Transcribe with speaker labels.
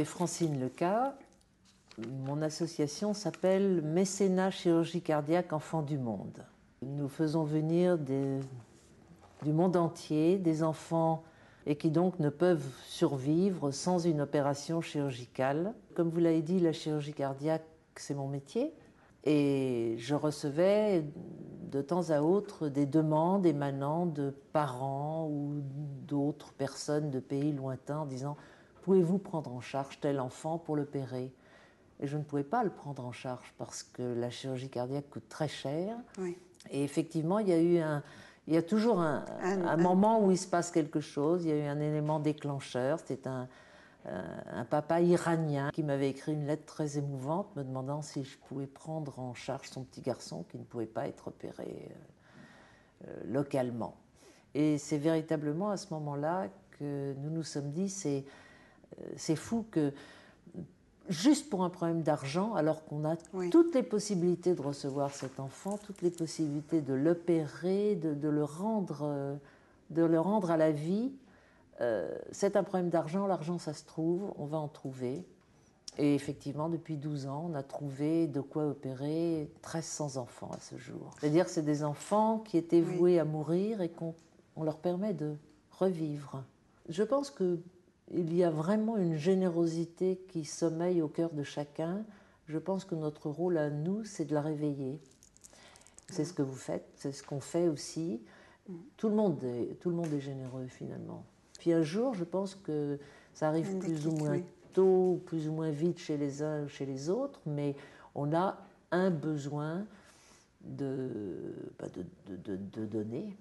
Speaker 1: Francine Leca. Mon association s'appelle Mécénat Chirurgie Cardiaque Enfants du Monde. Nous faisons venir du monde entier des enfants et qui donc ne peuvent survivre sans une opération chirurgicale. Comme vous l'avez dit, la chirurgie cardiaque, c'est mon métier. Et je recevais de temps à autre des demandes émanant de parents ou d'autres personnes de pays lointains en disant « Pouvez-vous prendre en charge tel enfant pour l'opérer ?» Et je ne pouvais pas le prendre en charge parce que la chirurgie cardiaque coûte très cher.
Speaker 2: Oui.
Speaker 1: Et effectivement, il y a toujours un moment où il se passe quelque chose. Il y a eu un élément déclencheur. C'était un papa iranien qui m'avait écrit une lettre très émouvante me demandant si je pouvais prendre en charge son petit garçon qui ne pouvait pas être opéré localement. Et c'est véritablement à ce moment-là que nous nous sommes dit c'est fou que juste pour un problème d'argent, alors qu'on a toutes les possibilités de recevoir cet enfant, toutes les possibilités de l'opérer, de le rendre à la vie, c'est un problème d'argent, l'argent ça se trouve, on va en trouver. Et effectivement, depuis 12 ans, on a trouvé de quoi opérer 1300 enfants à ce jour. C'est-à-dire que c'est des enfants qui étaient voués à mourir et qu'on leur permet de revivre. Je pense qu'il y a vraiment une générosité qui sommeille au cœur de chacun. Je pense que notre rôle à nous, c'est de la réveiller. C'est ce que vous faites, c'est ce qu'on fait aussi. Tout le monde est généreux finalement. Puis un jour, je pense que ça arrive plus ou moins tôt, plus ou moins vite chez les uns ou chez les autres, mais on a un besoin de donner.